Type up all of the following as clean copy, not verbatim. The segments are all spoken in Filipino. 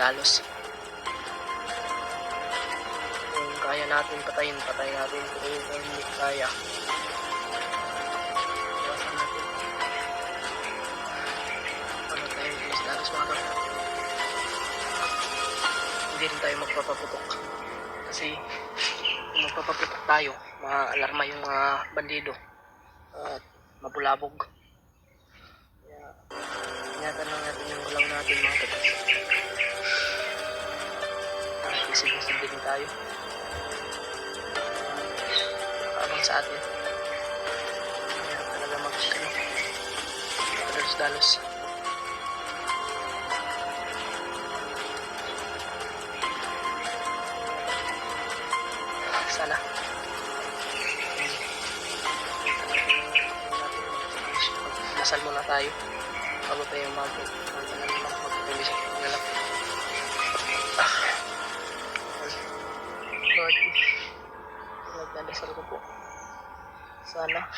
dalos. Kung kaya natin patayin, patay natin. Kung hindi kaya, iwasan natin. Ano tayo mas dalos mga tol? Hindi rin tayo magpapaputok. Kasi kung magpapaputok tayo, maalarma yung mga bandido at mabulabog. Kaya ingatan lang natin yung galaw natin mga tol. Isip-isip din tayo. Nakabang sa atin. Mayroon talaga madalos-dalos. Sana dasal muna tayo bago tayo magpapili sa paglalak. Lord, nagdadasal ko po, sana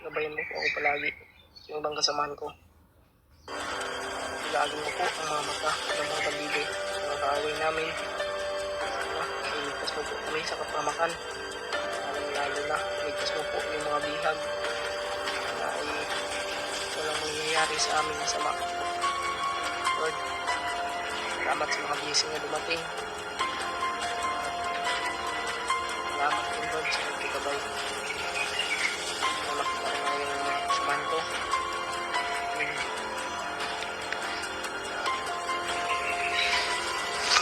gabayan mo po ako palagi, yung ibang kasamahan ko. Ilagin mo po ang mga mata ng mga bandido, mga kaaway namin. Sana iligtas mo po kami sa kapamakan, lalo na iligtas mo po yung mga bihag na ay walang mangyayari sa amin na sama. Lord, salamat sa mga blessing na dumating. Salamat din Lord sa pagkikabay. Salamat po na yung mga kasamahan ko.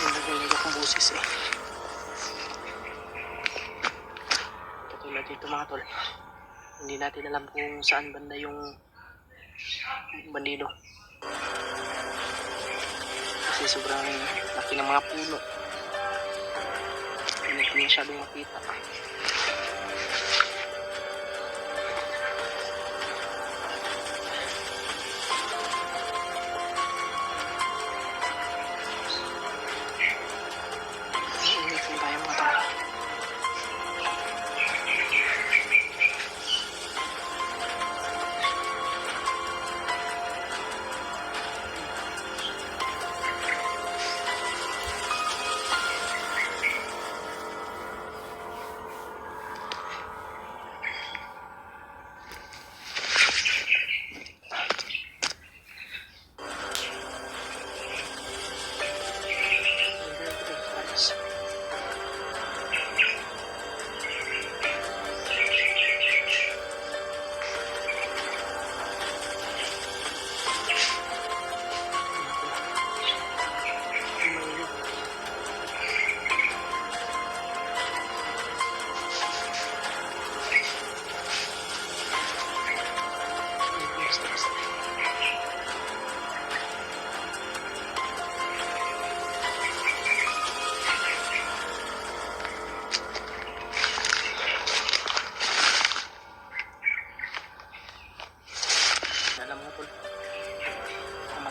Naging akong busis eh. Katulad dito mga tol, hindi natin alam kung saan banda yung bandido. Kasi sobrang laki ng mga puno. Hindi ko masyadong makita. Initin tayo mga tol.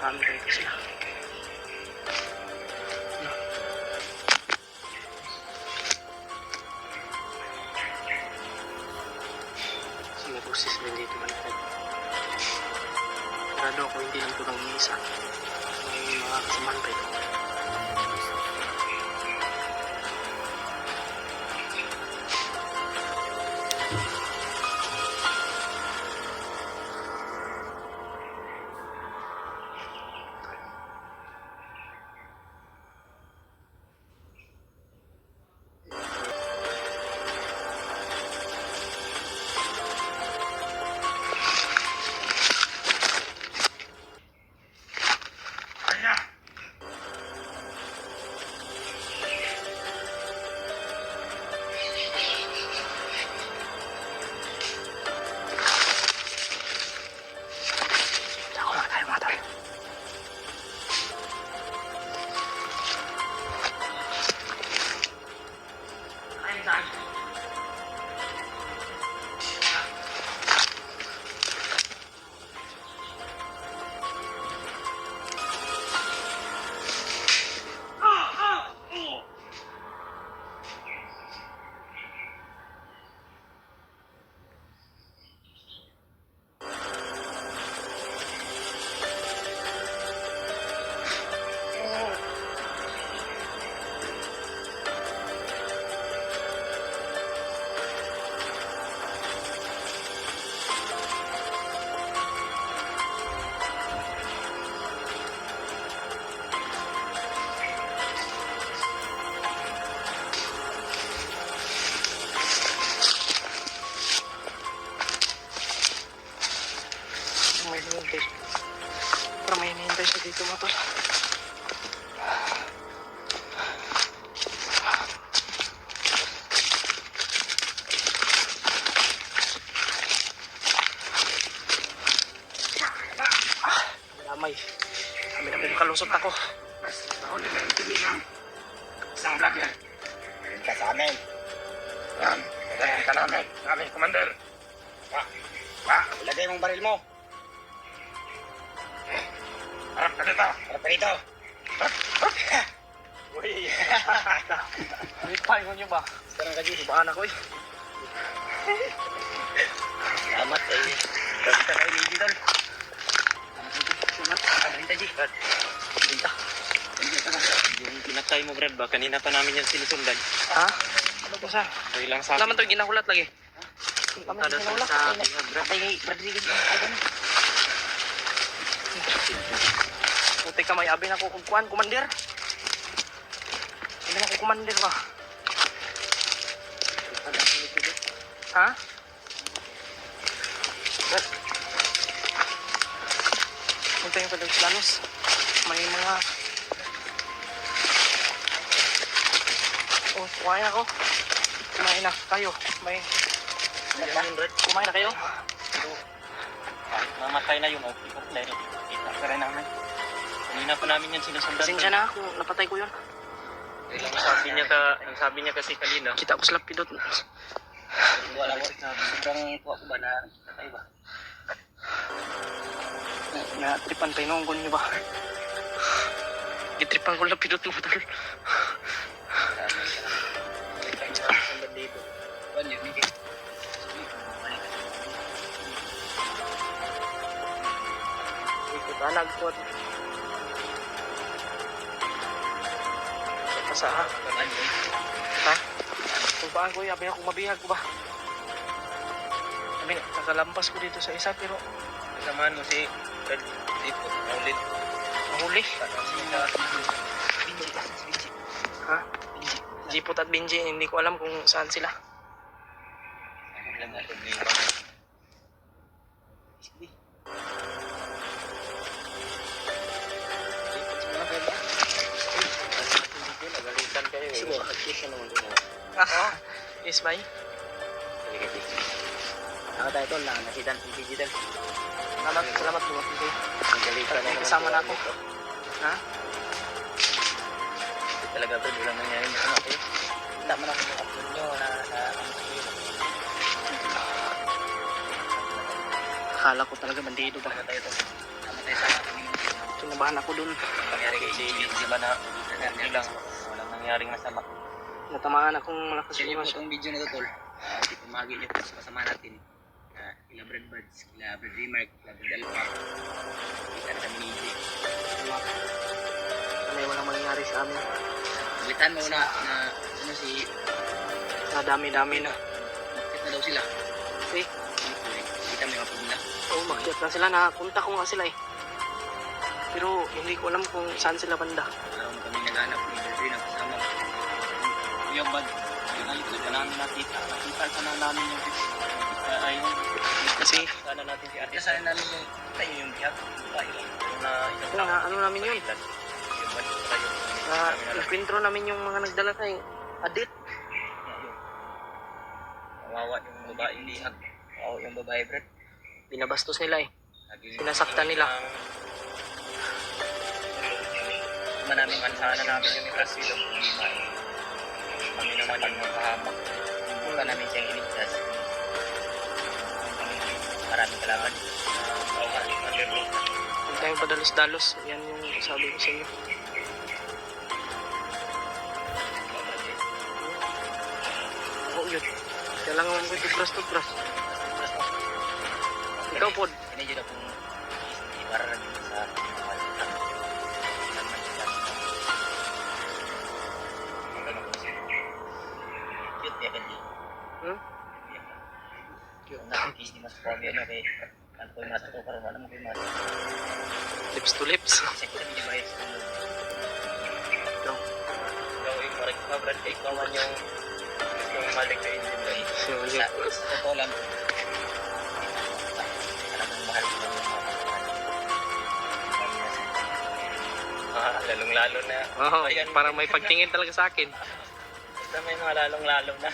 Marami dito sila. No. May boses din dito malapit. Sigurado ako hindi lang ito ng isa. May mga kasamahan pa ito. hinihintay. Parang may hinihintay siya dito mga tol. Damay. Kami na pinakalusot ako. Nahuli na yung tulingan. Isang vlogger. Yun ka sa amin. Yan. Kaya ka namin. Namin, Commander. Ilagay mong baril mo. Harap ka dito. Harap ka dito. Uy. Wait pa, ingon nyo ba? Sarang ka dito. Baan ako eh. Salamat eh. Kita kayo ni Didol. Salamat. Alinta G. Alinta. Yung pinatay mo Brad ba? Kanina pa namin yung sinusundan. Ha? Ano ba sa? Ito ilang sabi. Naman to ginahulat lagi. Kami Ada ginahulat. sa Brad. Ay, Rodriguez. Puti ka may abi na ko kukuan, Commander. Hindi na ko Commander ba? Ha? Punta yung Padang Planos. May mga... Oh, kumain ako. Kumain na kayo. Kumain na kayo. Mamatay na yung okay ko. Dahil kita ka rin namin. Kanina pa namin yan sinusundan. Pasensya na kung napatay ko yun. Ang sabi niya kasi kanina. Kita ko sa lapidot. Wala ko. Sobrang tuwa ko ba na patay ba? Natripan tayo nung nyo ba? Gitripan ko lapidot mo tal. Banag ko. Sa ha? Ha? Kung baan ko, yabi ako mabihag ko ba? Sabi, nakalampas ko dito sa isa pero Kasamahan mo si Brad dito. Maulit. mahuli. Ha? Jipot at Benji, hindi ko alam kung saan sila. Nagalitan kayo eh. Ah, yes, bye. Ako tayo tol, nakasitan si Digital. Salamat po. Nagalitan na Kasama na ako. Ha? Talaga bro, walang nangyari na ano kayo. Wala man ako yung upload nyo na Akala ko talaga bandido ba? Tama tayo tol. Tama tayo sa Kinabahan ako dun. nangyari kay JB. Di ba na lang walang nangyaring masama. Natamaan akong malakas Actually yung po itong video na to tol. Di pumagi niyo po sa kasama natin. Kila Brad Buds, kila Brad Remark, kila Brad Alpha. Kita na kami ni EJ. May walang mangyayari sa amin. Balitan mo na ano si Na dami-dami na. Kita daw sila. Okay. Kita may mapag nila. Oo, makiyak na sila. Nakapunta ko nga sila eh. Pero hindi ko alam kung saan sila banda. Kami naghanap ni Brad Remark kasama. Yung bad. Yung namin nakita. Nakita sana namin yung ayun. Kasi, Sana natin si Ate. Sana namin yung tayo yung bihag. ano namin yun? Yung bad tayo. Nagkwentro namin yung mga nagdala kay Adit. Kawawa yung babaeng bihag. Kawawa yung babae Brad. Binabastos nila eh. Sinasaktan nila. Manaming ansana namin yung Brazil. Kami naman yung makahamak. Buka namin siyang iligtas. Maraming salamat. Huwag tayong padalos-dalos. Yan yung sabi ko sa inyo. Oo yun. Kailangan mo tubras-tubras. Ikaw po. Ini juga pun ibarat sa cute ya kan Hmm? cute na kis di mas pobre na kay kan ko mas ko karon wala mo kay mas Lips to lips. sekta di bayar Ikaw. daw yung marek pa brad kay kawan yung gusto malik kay Inday So, sa totoo lang alam mo mahal ko lang lalong-lalo na. Oo, Ayan. parang may pagtingin talaga sa akin. Basta may mga lalong-lalo na.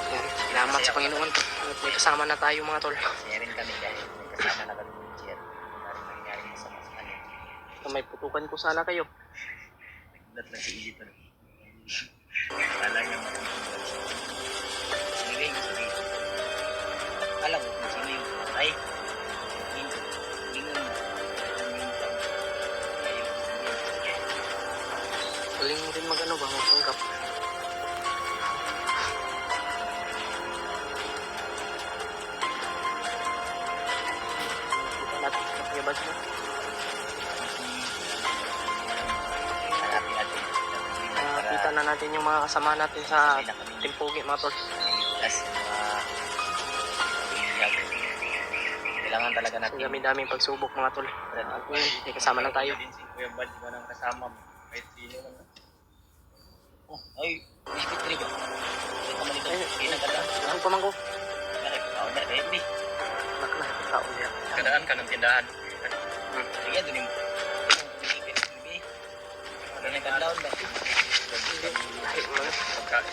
Yan, salamat sa Panginoon. At may kasama na tayo mga tol. Kaya rin kami dahil may kasama na kami ng chair. Wala rin nangyari masama sa kanya. May putukan ko sana kayo. Nagulat lang si Izzy pa. Kala niya matutulog. Sige, sige. Alam mo kung sino yung patay. Galing mo rin mag-ano ba, magpanggap. Kita natin sa pagkabas mo. Kita na natin yung mga kasama natin sa Timpugi mga tol. Kailangan talaga Ang natin. dami-daming pagsubok mga tol. At yun, may kasama na tayo. Din si Kuya Bal, di ba nang kasama mo? Kahit sino lang. Oh, ay, biscuit rin ba? Ito ka malito. Pinagkata. Ano pa man ko? Bakit? Ako na, eh, di. Nakakita ko niya. Kadaan ka ng tindahan. Sige, dun yung... Ano na yung kadlaon ba? Pagkain.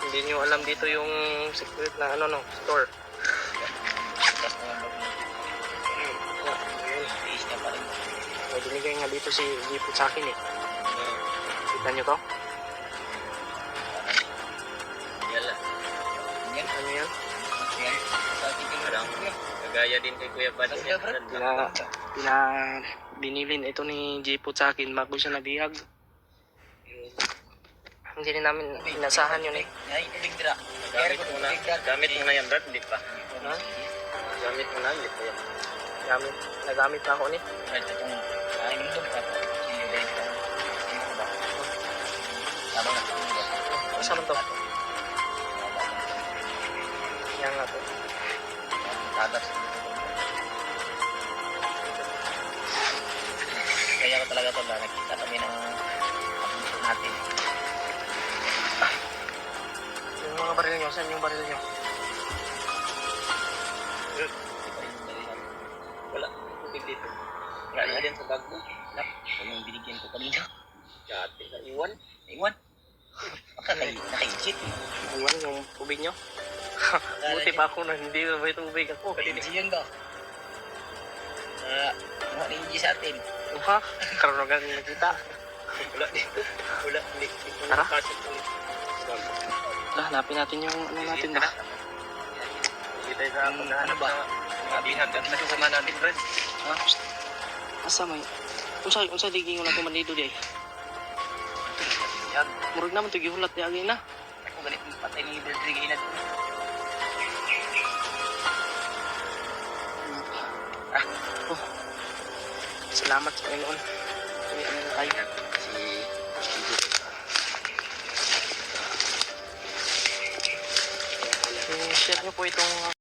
Hindi nyo alam dito yung secret na ano no, store. Tapos naman ba? Tiis niya pa rin. May binigay nga dito si Jipo sa akin eh. Kita nyo to? Yan lang. Yan. Ano yan? Yan. Sa ating parang kagaya din kay Kuya Bal. Binilin ito ni Jipo sa akin bago siya nabihag. Hindi rin namin inasahan yun eh. Ay, tubig dira. Gamit mo na yan, Brad. Hindi pa. Ha? Gamit mo na, hindi pa yan. Nagamit na ako ni. Ay, itong kainin doon pa. Sinilin ka. Sino ba? Tama na. Kasama to. Yan nga to. Tadas. Kaya ko talaga ito na nakita kami ng natin. Yung mga baril nyo, saan yung baril nyo? Wala. Tubig dito. Wala na din sa bag mo. Yung binigyan ko kanina. Dati na iwan. Iwan. Baka naka-cheat. Iwan yung tubig nyo? Buti pa ako na hindi may tubig ako. Yun ba? Mga ninja sa atin. Ha? Karonagan nakita. Wala dito. Wala. Tara. Hanapin natin yung ano natin ba? Kita sa ano ba? Mabihag at nasasama natin, Brad. Ha? Asa may? Unsa liging wala ko manido di ay. Yan. Murag naman to gihulat di agay na. Ako galit ng patay ni Rodrigo Inad. Oh. Salamat sa Panginoon. Kaya ano na tayo. Si I-share nyo po itong